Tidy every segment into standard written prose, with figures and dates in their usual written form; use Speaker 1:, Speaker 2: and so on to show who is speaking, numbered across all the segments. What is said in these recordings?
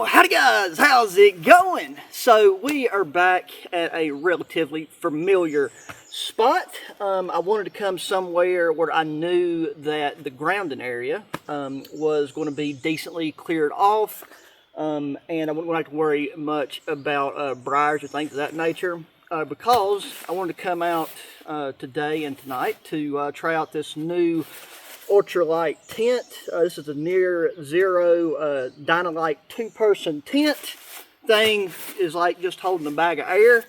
Speaker 1: Well, howdy guys, how's it going? So we are back at a relatively familiar spot. I wanted to come somewhere where I knew that the grounding area was going to be decently cleared off, and I wouldn't have to worry much about briars or things of that nature, because I wanted to come out today and tonight to try out this new ultralight tent. This is a near zero Dynalite 2-person tent. Thing is like just holding a bag of air.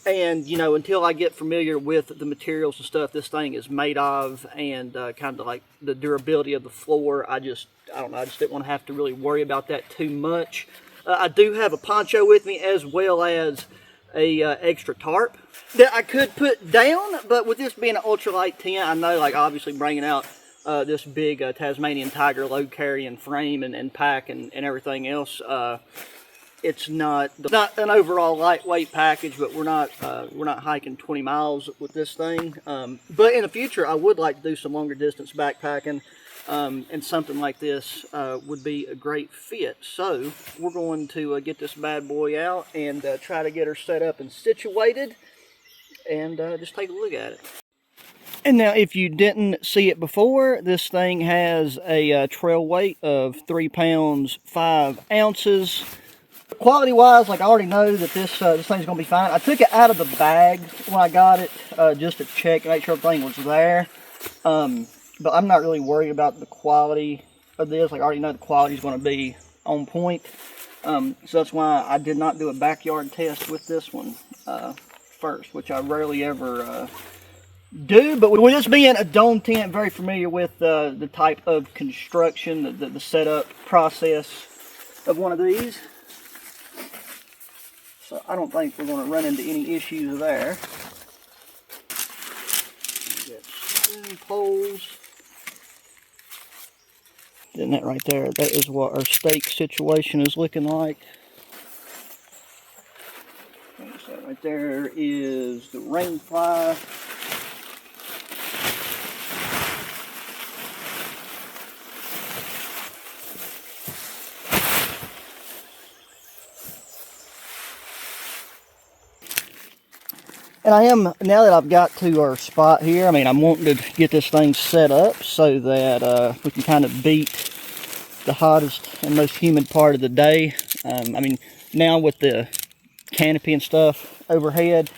Speaker 1: And you know, until I get familiar with the materials and stuff this thing is made of, and kind of like the durability of the floor, I don't know, I just didn't want to have to really worry about that too much. I do have a poncho with me, as well as a extra tarp that I could put down, but with this being an ultralight tent, I know, like, obviously bringing out this big Tasmanian tiger load carrying frame and pack and everything else, it's not an overall lightweight package, but we're not hiking 20 miles with this thing. But in the future, I would like to do some longer distance backpacking, and something like this would be a great fit. So we're going to get this bad boy out and try to get her set up and situated, and just take a look at it. And now, if you didn't see it before, this thing has a trail weight of 3 pounds 5 ounces. Quality wise, like, I already know that this thing's gonna be fine. I took it out of the bag when I got it, just to check and make sure everything was there. But I'm not really worried about the quality of this. Like, I already know the quality is going to be on point. So that's why I did not do a backyard test with this one first, which I rarely ever do. But with this being a dome tent, very familiar with the type of construction, the setup process of one of these. So I don't think we're going to run into any issues there. Got spoon poles. And that right there, that is what our stake situation is looking like. So that right there is the Rainfly. And I am, now that I've got to our spot here, I mean, I'm wanting to get this thing set up so that we can kind of beat the hottest and most humid part of the day. I mean, now with the canopy and stuff overhead,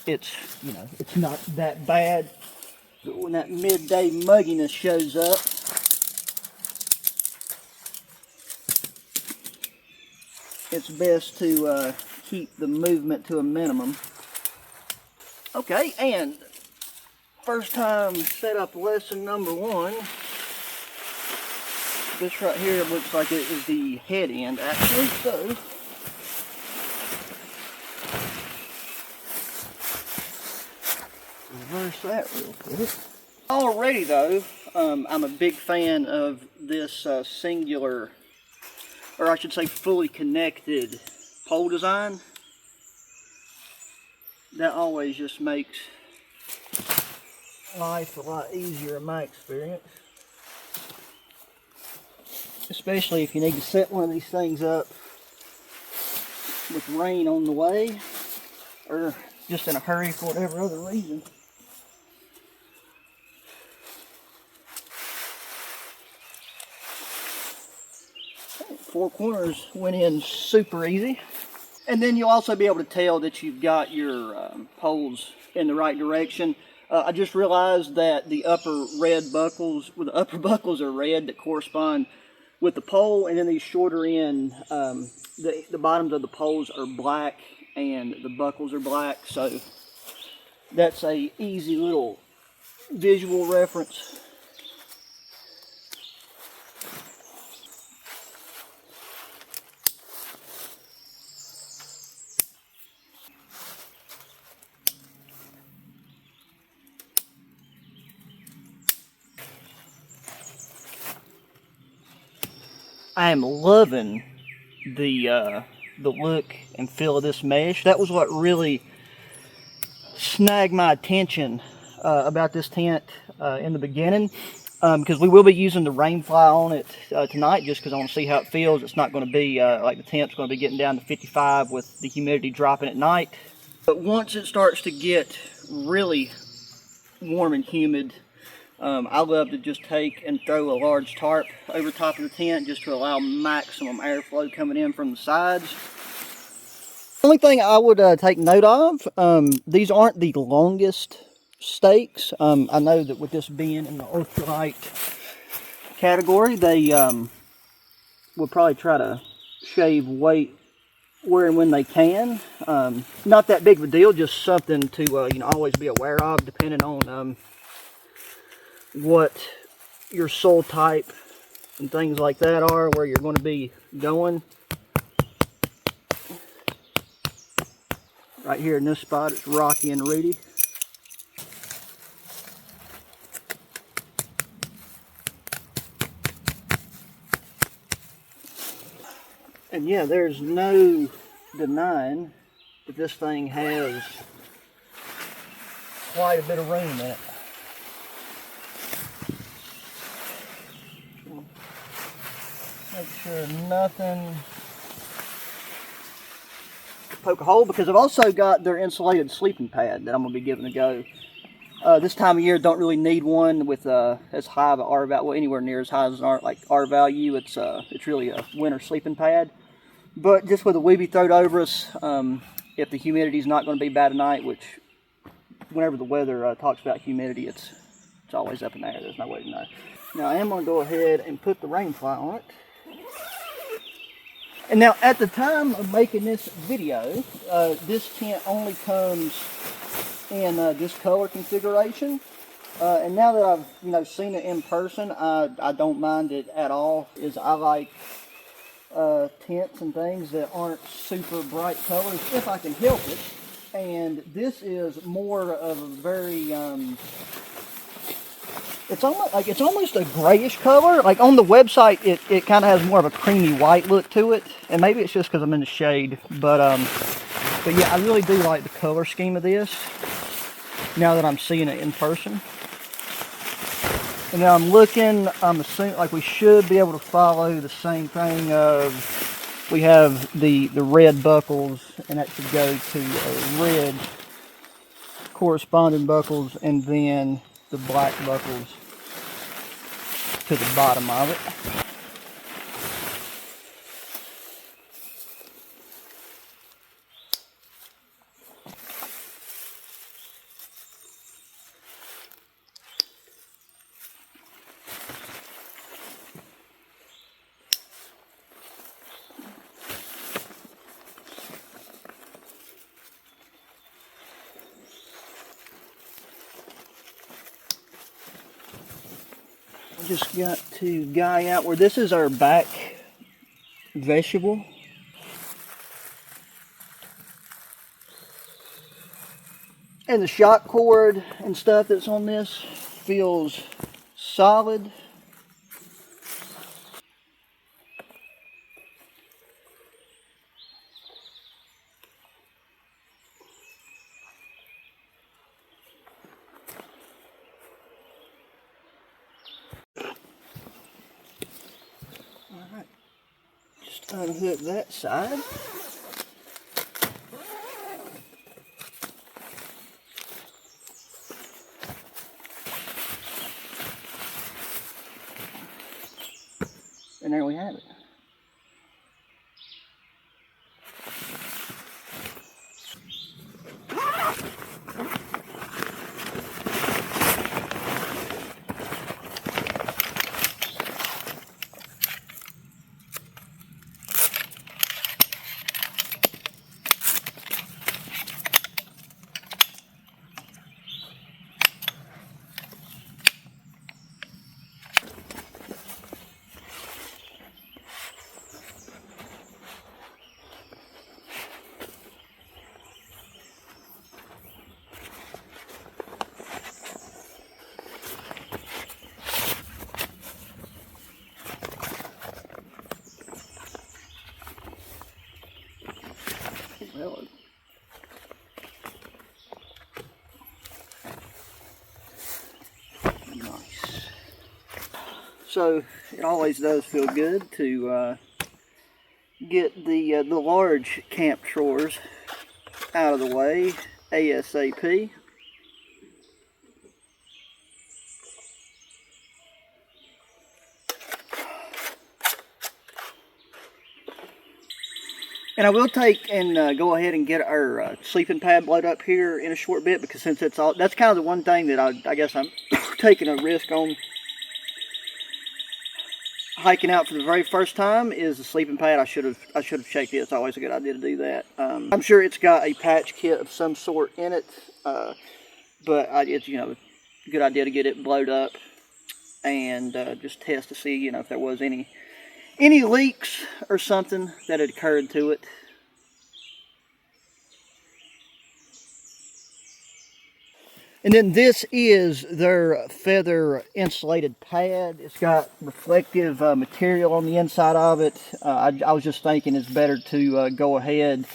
Speaker 1: it's, you know, it's not that bad. But when that midday mugginess shows up, it's best to keep the movement to a minimum. Okay, and first time setup lesson number 1. This right here looks like it is the head end, actually, so reverse that real quick. Alrighty though, I'm a big fan of this singular, or I should say fully connected pole design. That always just makes life a lot easier in my experience. Especially if you need to set one of these things up with rain on the way, or just in a hurry for whatever other reason. Four corners went in super easy. And then you'll also be able to tell that you've got your poles in the right direction. I just realized that the upper red buckles, well, the upper buckles are red that correspond with the pole, and then these shorter end, the bottoms of the poles are black and the buckles are black. So that's a easy little visual reference. I am loving the look and feel of this mesh. That was what really snagged my attention about this tent in the beginning. because we will be using the Rainfly on it tonight, just because I want to see how it feels. It's not going to be like the temp's going to be getting down to 55 with the humidity dropping at night. But once it starts to get really warm and humid, I love to just take and throw a large tarp over top of the tent just to allow maximum airflow coming in from the sides. The only thing I would take note of, these aren't the longest stakes. I know that with this being in the ultralight category, they will probably try to shave weight where and when they can. Not that big of a deal, just something to always be aware of, depending on what your soil type and things like that are, where you're going to be going. Right here in this spot, it's rocky and reedy. And yeah, there's no denying that this thing has quite a bit of room in it. Make sure nothing poke a hole, because I've also got their insulated sleeping pad that I'm going to be giving a go. This time of year, don't really need one with as high of an R value, well, anywhere near as high as an R value. It's really a winter sleeping pad. But just with a weeby thrown over us, if the humidity is not going to be bad tonight, which whenever the weather talks about humidity, it's always up in the air. There's no way to know. Now I am going to go ahead and put the Rainfly on it. And now at the time of making this video, this tent only comes in this color configuration. And now that I've seen it in person, I don't mind it at all. I like tents and things that aren't super bright colors if I can help it. And this is more of a very it's almost a grayish color. Like on the website, it kind of has more of a creamy white look to it, and maybe it's just because I'm in the shade. But yeah, I really do like the color scheme of this now that I'm seeing it in person. And now I'm assuming like we should be able to follow the same thing of we have the red buckles, and that should go to red corresponding buckles, and then the black buckles to the bottom of it. Just got to guy out where this is our back vegetable. And the shock cord and stuff that's on this feels solid. Alright, just unhook that side. And there we have it. Really? Nice. So it always does feel good to get the large camp chores out of the way ASAP. And I will take and go ahead and get our sleeping pad blowed up here in a short bit, because since it's all, that's kind of the one thing that I guess I'm taking a risk on hiking out for the very first time is the sleeping pad. I should have checked it. It's always a good idea to do that. I'm sure it's got a patch kit of some sort in it, but it's, you know, a good idea to get it blowed up and just test to see, you know, if there was any leaks or something that had occurred to it. And then this is their feather insulated pad. It's got reflective material on the inside of it. I was just thinking it's better to go ahead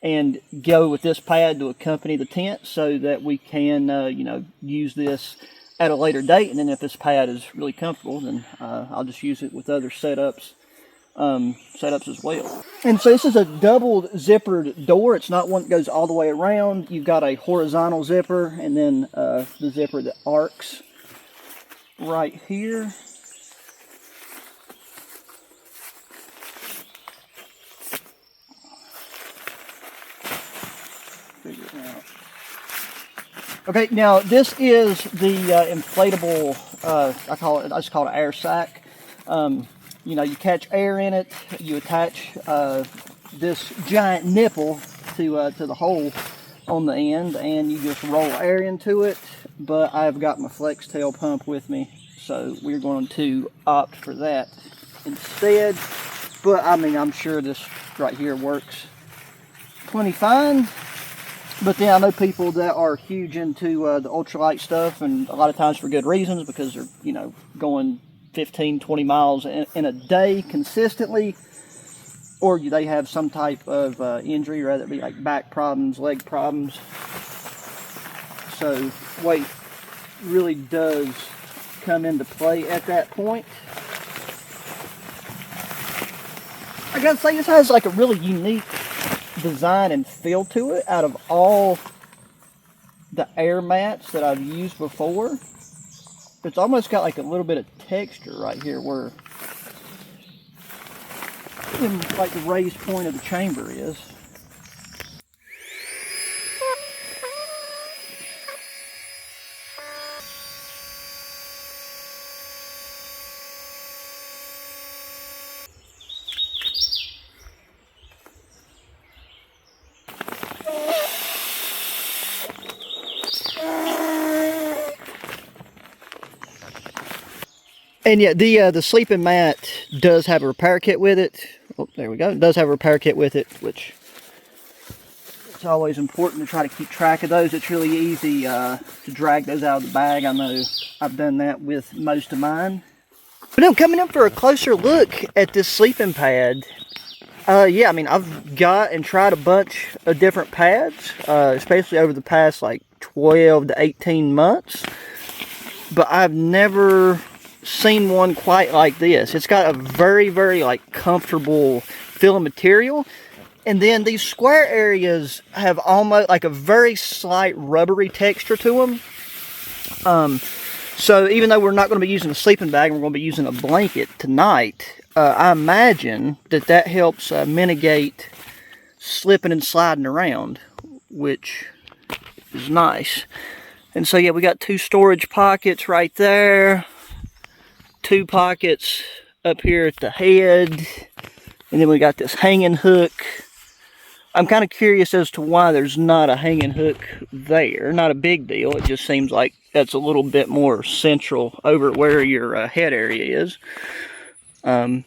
Speaker 1: and go with this pad to accompany the tent so that we can, you know, use this at a later date. And then if this pad is really comfortable, then I'll just use it with other setups as well. And so this is a double zippered door. It's not one that goes all the way around. You've got a horizontal zipper and then the zipper that arcs right here. Figure it out. Okay, now this is the inflatable, I just call it air sac. You know, you catch air in it, you attach this giant nipple to the hole on the end, and you just roll air into it. But I've got my flex tail pump with me, so we're going to opt for that instead. But I mean, I'm sure this right here works plenty fine. But then I know people that are huge into the ultralight stuff, and a lot of times for good reasons, because they're, you know, going 15, 20 miles in a day consistently, or they have some type of injury, rather it be like back problems, leg problems. So weight really does come into play at that point. I gotta say, this has like a really unique design and feel to it out of all the air mats that I've used before. It's almost got like a little bit of texture right here where like the raised point of the chamber is. And yeah, the sleeping mat does have a repair kit with it. Oh, there we go. It does have a repair kit with it, which it's always important to try to keep track of those. It's really easy to drag those out of the bag. I know I've done that with most of mine. But now coming in for a closer look at this sleeping pad. Yeah, I mean, I've got and tried a bunch of different pads, especially over the past like 12 to 18 months. But I've never seen one quite like this. It's got a very, very like comfortable feel of material, and then these square areas have almost like a very slight rubbery texture to them. So even though we're not going to be using a sleeping bag, we're going to be using a blanket tonight, I imagine that helps mitigate slipping and sliding around, which is nice. And so yeah, we got 2 storage pockets right there, 2 pockets up here at the head, and then we got this hanging hook. I'm kind of curious as to why there's not a hanging hook there. Not a big deal, it just seems like that's a little bit more central over where your head area is. But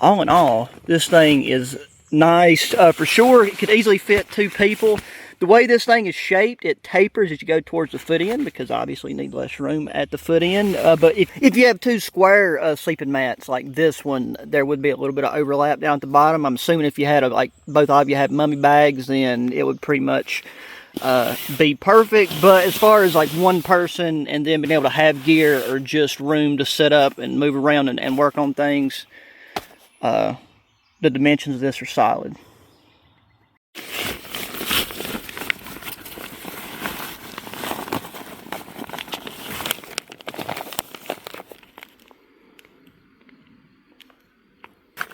Speaker 1: all in all, this thing is nice. For sure, it could easily fit 2 people. The way this thing is shaped, it tapers as you go towards the foot end, because obviously you need less room at the foot end. But if you have 2 square sleeping mats like this one, there would be a little bit of overlap down at the bottom. I'm assuming if you had like both of you had mummy bags, then it would pretty much be perfect, but as far as like one person and then being able to have gear or just room to set up and move around and work on things, the dimensions of this are solid.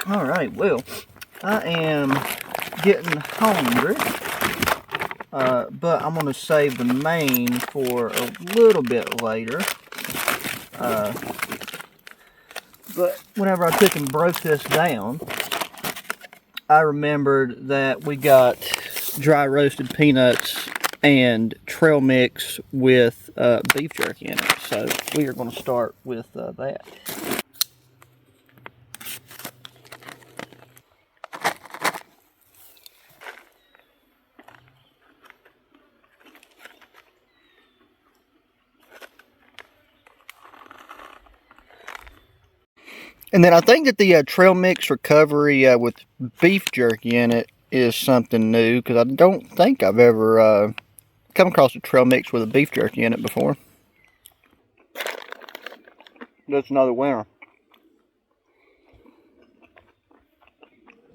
Speaker 1: Alright, well, I am getting hungry, but I'm going to save the main for a little bit later. But whenever I took and broke this down, I remembered that we got dry roasted peanuts and trail mix with beef jerky in it. So we are going to start with that. And then I think that the trail mix recovery with beef jerky in it is something new, because I don't think I've ever come across a trail mix with a beef jerky in it before. That's another winner.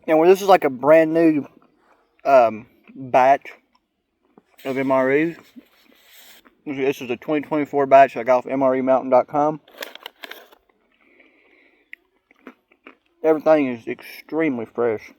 Speaker 1: And when this is like a brand new batch of MREs, this is a 2024 batch I got off MREmountain.com. Everything is extremely fresh.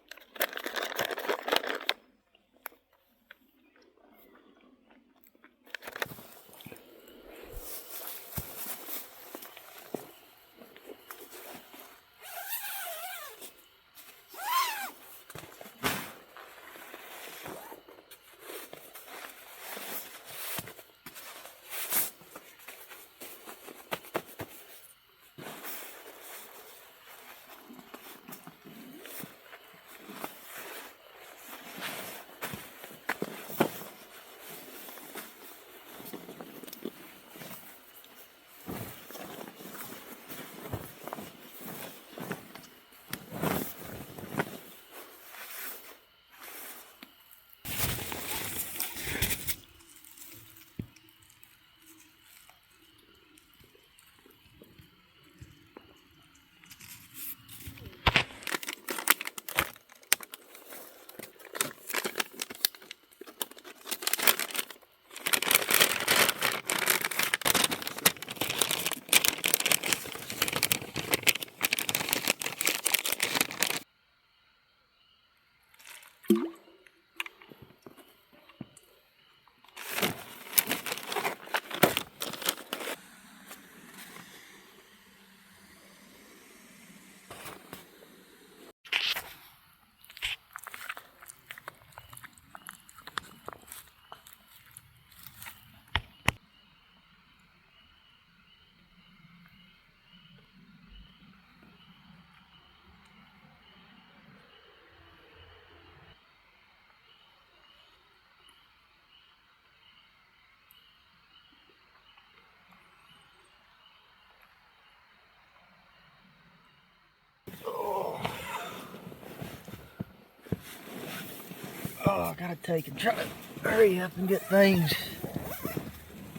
Speaker 1: Oh, I gotta take and try to hurry up and get things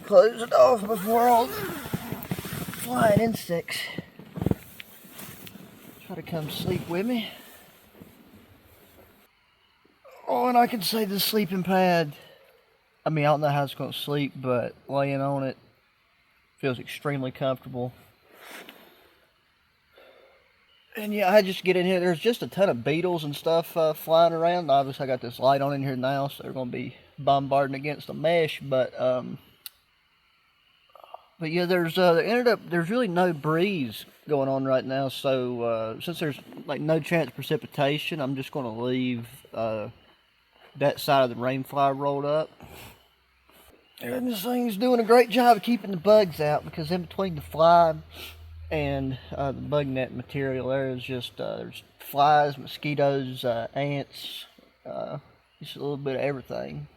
Speaker 1: closed off before all the flying insects try to come sleep with me. Oh, and I can say the sleeping pad, I mean, I don't know how it's going to sleep, but laying on it feels extremely comfortable. And yeah, I just get in here. There's just a ton of beetles and stuff flying around. Obviously, I got this light on in here now, so they're going to be bombarding against the mesh. But yeah, there's really no breeze going on right now. So since there's like no chance of precipitation, I'm just going to leave that side of the Rainfly rolled up. And this thing's doing a great job of keeping the bugs out, because in between the fly and the bug net material, there is just there's flies, mosquitoes, ants, just a little bit of everything.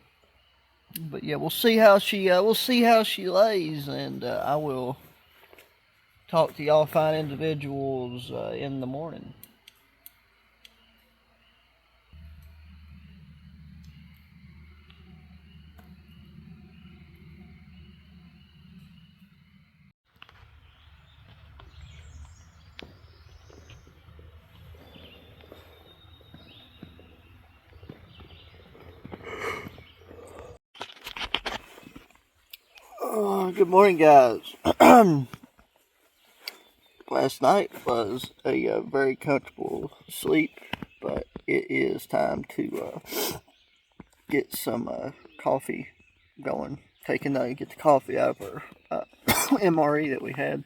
Speaker 1: But yeah, we'll see how she lays, and I will talk to y'all fine individuals in the morning. Good morning, guys. Last night was a very comfortable sleep, but it is time to get some coffee going. Get the coffee out of our MRE that we had.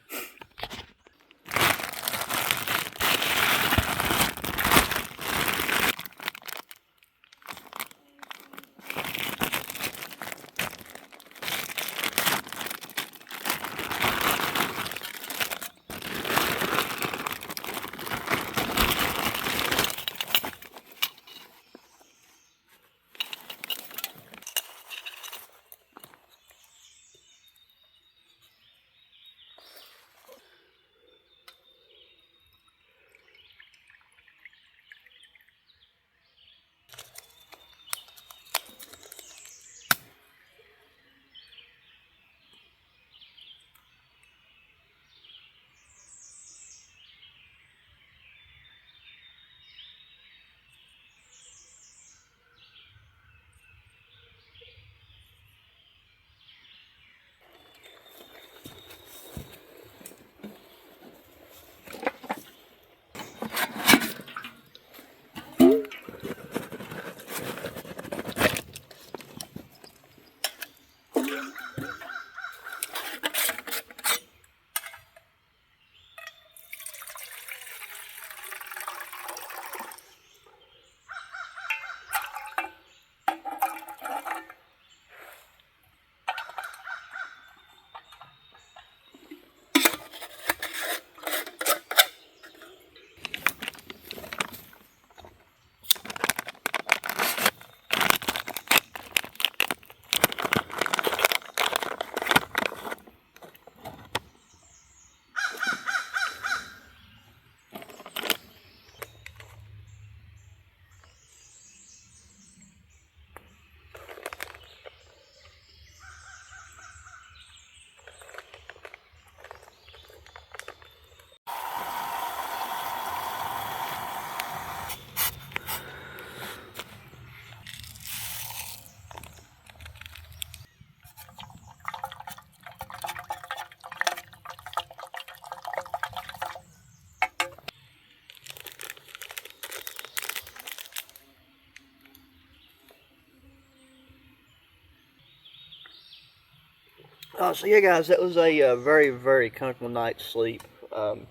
Speaker 1: So yeah, guys, that was a very, very comfortable night's sleep. The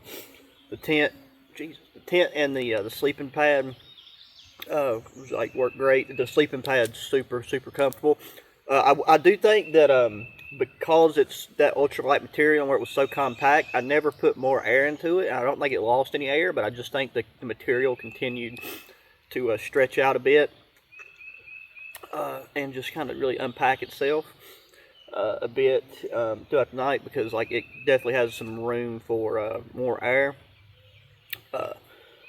Speaker 1: tent, the tent and the sleeping pad worked great. The sleeping pad's super, super comfortable. I do think that because it's that ultralight material where it was so compact, I never put more air into it. I don't think it lost any air, but I just think the material continued to stretch out a bit and just kind of really unpack itself a bit throughout the night, because it definitely has some room for more air.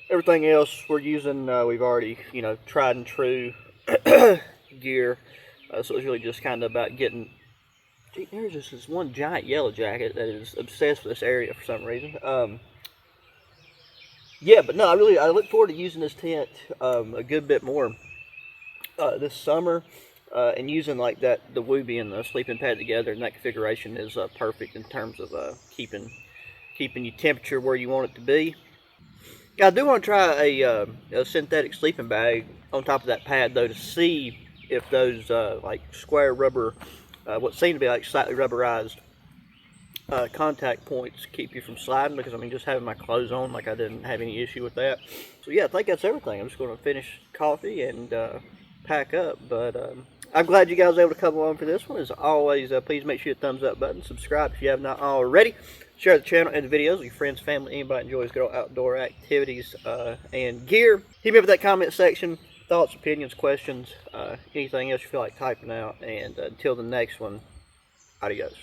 Speaker 1: Everything else we're using, we've already tried and true gear, so it's really just kind of about getting. Gee, there's just this one giant yellow jacket that is obsessed with this area for some reason. Yeah, but no, I look forward to using this tent a good bit more this summer. And using the Wooby and the sleeping pad together, and that configuration is perfect in terms of keeping your temperature where you want it to be. Yeah, I do want to try a synthetic sleeping bag on top of that pad though, to see if those square rubber, what seem to be slightly rubberized contact points keep you from sliding, because just having my clothes on, I didn't have any issue with that. So yeah, I think that's everything. I'm just going to finish coffee and pack up, but I'm glad you guys were able to come along for this one. As always, please make sure you hit the thumbs up button, subscribe if you have not already, share the channel and the videos with your friends, family, anybody enjoys good old outdoor activities and gear. Hit me up in that comment section, thoughts, opinions, questions, anything else you feel like typing out, and until the next one, adios.